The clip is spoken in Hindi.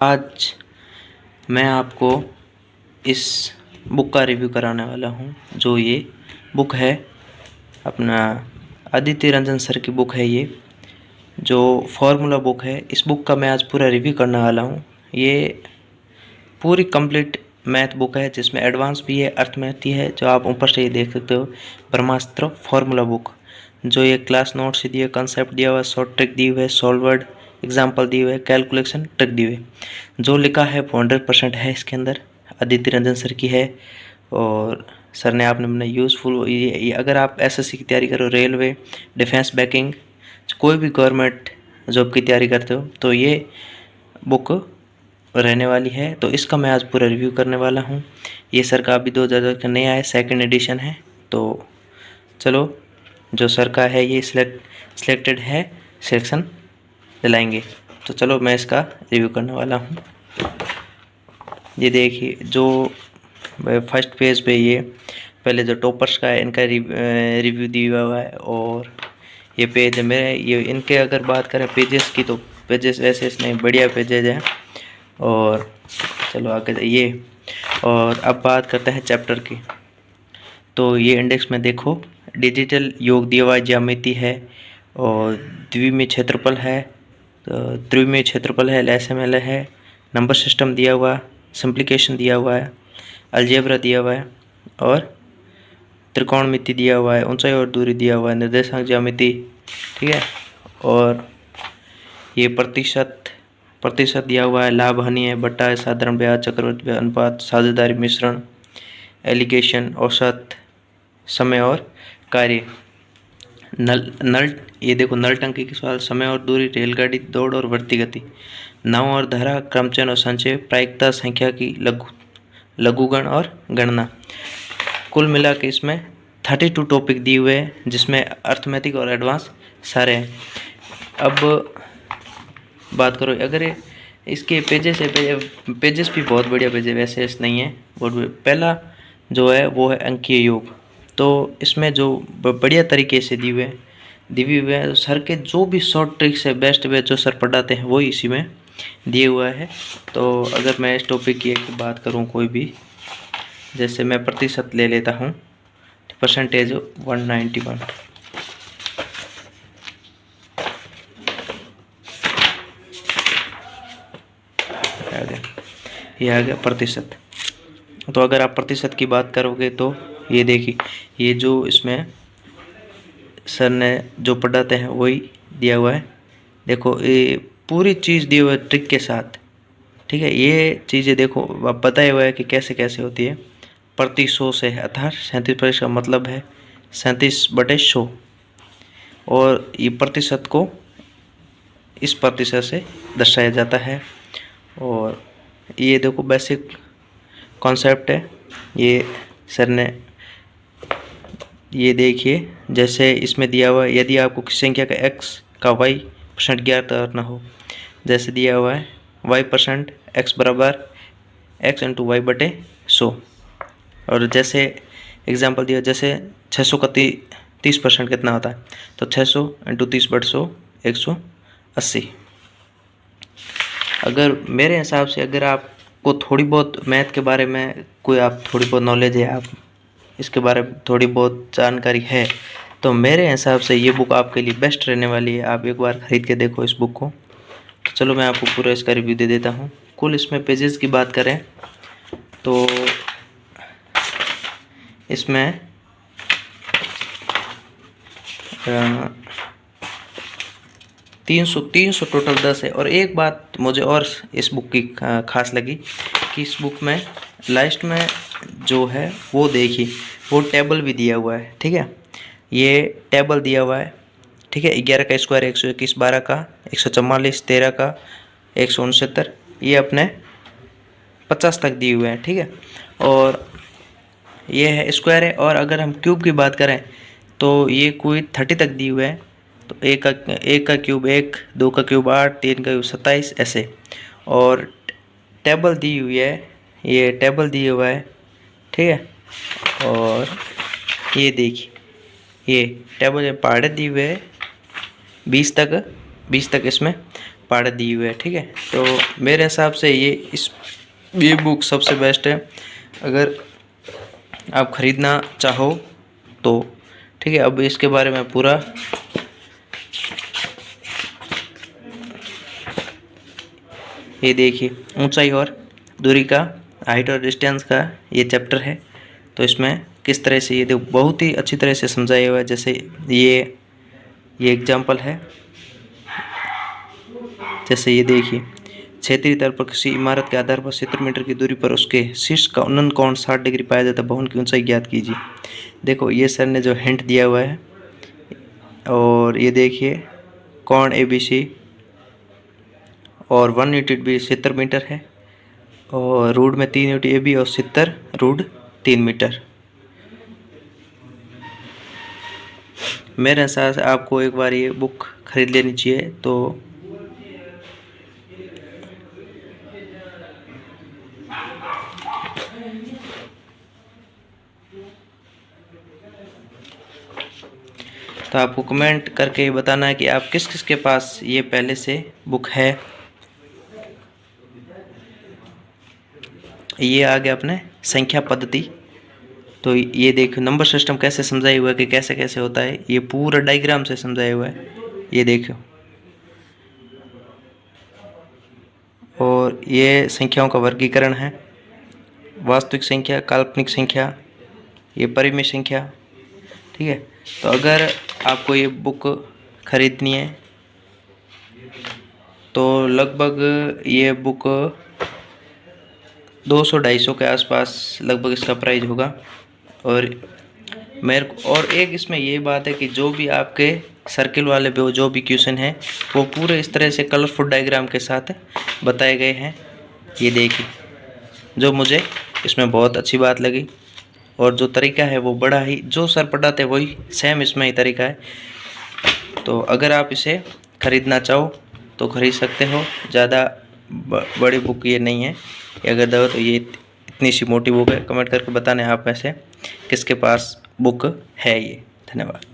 आज मैं आपको इस बुक का रिव्यू कराने वाला हूँ। जो ये बुक है अपना आदित्य रंजन सर की बुक है। ये जो फॉर्मूला बुक है, इस बुक का मैं आज पूरा रिव्यू करने वाला हूँ। ये पूरी कंप्लीट मैथ बुक है जिसमें एडवांस भी है, अर्थ मैथ भी है। जो आप ऊपर से ये देख सकते हो, ब्रह्मास्त्र फॉर्मूला बुक। जो ये क्लास नोट से दिए, कंसेप्ट दिया हुआ है, शॉर्ट ट्रिक दी हुई है, सॉल्वर्ड एग्जाम्पल दी हुई है, कैलकुलेशन ट्रिक दी हुई है। जो लिखा है वो 100% है इसके अंदर, आदित्य रंजन सर की है। और सर ने आपने अपना यूज़फुल ये अगर आप एसएससी की तैयारी करो, रेलवे, डिफेंस, बैंकिंग, कोई भी गवर्नमेंट जॉब की तैयारी करते हो तो ये बुक रहने वाली है। तो इसका मैं आज पूरा रिव्यू करने वाला हूँ। ये सर का अभी 2000 का नया है, सेकंड एडिशन है। तो चलो, जो सर का है ये सिलेक्टेड है, सिलेक्शन दिलाएंगे। तो चलो मैं इसका रिव्यू करने वाला हूँ। ये देखिए, जो फर्स्ट पेज पे ये पहले जो टॉपर्स का है इनका रिव्यू दिया हुआ है। और ये पेज है मेरे, ये इनके अगर बात करें पेजेस की तो पेजेस वैसे नहीं बढ़िया पेजेज हैं। और चलो आगे ये, और अब बात करते हैं चैप्टर की। तो ये इंडेक्स में देखो, डिजिटल योग दिया हुआ ज्यामिति है, और द्विमीय क्षेत्रफल है, तो त्रिमीय क्षेत्रफल है, एसएमएल है, नंबर सिस्टम दिया हुआ, सिंप्लीकेशन दिया हुआ है, अलजेब्रा दिया हुआ है, और त्रिकोणमिति दिया हुआ है, ऊंचाई और दूरी दिया हुआ है, निर्देशांक ज्यामिति, ठीक है। और ये प्रतिशत दिया हुआ है, लाभ हानि है, बट्टा है, साधारण ब्याज, चक्रवृद्धि ब्याज, अनुपात, साझेदारी, मिश्रण, एलिगेशन, औसत, समय और कार्य, नल ये देखो नल टंकी के सवाल, समय और दूरी, रेलगाड़ी, दौड़ और वृत्ति गति, नाव और धारा, क्रमचयन और संचय, प्रायिकता, संख्या की लघुगण और गणना। कुल मिला के इसमें 32 टॉपिक दिए हुए हैं जिसमें अर्थमेटिक और एडवांस सारे हैं। अब बात करो अगर इसके पेजेस है, पेजेस भी बहुत बढ़िया पेज है, वैसे ऐसे नहीं है बहुत। पहला जो है वो है अंकीय योग। तो इसमें जो बढ़िया तरीके से दिए हुए हैं सर के, जो भी शॉर्ट ट्रिक्स है, बेस्ट वे जो सर पढ़ाते हैं वो इसी में दिए हुआ है। तो अगर मैं इस टॉपिक की एक बात करूं, कोई भी जैसे मैं प्रतिशत ले लेता हूं, परसेंटेज 191, ये आ गया प्रतिशत। तो अगर आप प्रतिशत की बात करोगे तो ये देखिए, ये जो इसमें सर ने जो पढ़ाते हैं वही दिया हुआ है। देखो ये पूरी चीज़ दी हुई है ट्रिक के साथ, ठीक है। ये चीज़ें देखो अब बताया हुआ है कि कैसे कैसे होती है। प्रति 100 से है, अर्थात 37% का मतलब है 37/100। और ये प्रतिशत को इस प्रतिशत से दर्शाया जाता है। और ये देखो बेसिक कॉन्सेप्ट है ये सर ने। ये देखिए जैसे इसमें दिया हुआ है, यदि आपको किसी संख्या का x का y% ज्ञात करना हो, जैसे दिया हुआ है y% x बराबर x × y/100। और जैसे एग्जांपल दिया, जैसे 600 का 30% कितना होता है, तो 600 × 30/100 180। अगर मेरे हिसाब से अगर आपको थोड़ी बहुत मैथ के बारे में कोई आप थोड़ी बहुत नॉलेज है, आप इसके बारे में थोड़ी बहुत जानकारी है, तो मेरे हिसाब से ये बुक आपके लिए बेस्ट रहने वाली है। आप एक बार ख़रीद के देखो इस बुक को। तो चलो मैं आपको पूरा इसका रिव्यू दे देता हूँ। कुल इसमें पेजेस की बात करें तो इसमें 300 टोटल 10 है। और एक बात मुझे और इस बुक की खास लगी कि इस बुक में लास्ट में जो है वो देखिए, वो टेबल भी दिया हुआ है, ठीक है। ये टेबल दिया हुआ है, ठीक है। 11 का स्क्वायर 121, 12 का 144, 13 का 169, ये अपने 50 तक दिए हुए हैं, ठीक है। और ये है स्क्वायर है। और अगर हम क्यूब की बात करें तो ये कोई 30 तक दिए हुए हैं। तो एक का क्यूब 1, 2 का क्यूब 8, 3 का क्यूब 27 ऐसे। और टेबल दी हुई है, ये टेबल दिया हुआ है, ठीक है। और ये देखिए, ये टेबल पहाड़े दिए हुए है 20 तक इसमें पढ़ दी हुई है, ठीक है। तो मेरे हिसाब से ये बुक सबसे बेस्ट है अगर आप ख़रीदना चाहो तो, ठीक है। अब इसके बारे में पूरा ये देखिए, ऊंचाई और दूरी का, हाइट और डिस्टेंस का ये चैप्टर है। तो इसमें किस तरह से ये देखो बहुत ही अच्छी तरह से समझाया हुआ है। जैसे ये एग्जाम्पल है, जैसे ये देखिए, क्षेत्रीय तल पर किसी इमारत के आधार पर 70 मीटर की दूरी पर उसके शीर्ष का उन्नत कोण 60 डिग्री पाया जाता है। भवन की ऊंचाई ज्ञात कीजिए। देखो ये सर ने जो हिंट दिया हुआ है, और ये देखिए कोण ABC और 1 यूनिट भी 70 मीटर है, और रूट में 3 यूनिट AB और 70 रूट 3 मीटर। मेरे हिसाब से आपको एक बार ये बुक खरीद लेनी चाहिए। तो आपको कमेंट करके बताना है कि आप किस किस के पास ये पहले से बुक है। ये आ गया अपने संख्या पद्धति। तो ये देखो नंबर सिस्टम कैसे समझाया हुआ है कि कैसे कैसे होता है, ये पूरा डायग्राम से समझाया हुआ है, ये देखो। और ये संख्याओं का वर्गीकरण है, वास्तविक संख्या, काल्पनिक संख्या, ये परिमेय संख्या, ठीक है। तो अगर आपको ये बुक खरीदनी है तो लगभग ये बुक 200-250 के आसपास लगभग इसका प्राइस होगा। और एक इसमें ये बात है कि जो भी आपके सर्किल वाले पे जो भी क्वेश्चन है वो पूरे इस तरह से कलरफुल डायग्राम के साथ बताए गए हैं। ये देखिए, जो मुझे इसमें बहुत अच्छी बात लगी, और जो तरीका है वो बड़ा ही, जो सर पढ़ाते हैं वही सेम इसमें ही तरीका है। तो अगर आप इसे ख़रीदना चाहो तो ख़रीद सकते हो। ज़्यादा बड़ी बुक ये नहीं है। अगर दो तो ये इतनी सी मोटी बुक है। कमेंट करके बताने आप में से किसके पास बुक है ये। धन्यवाद।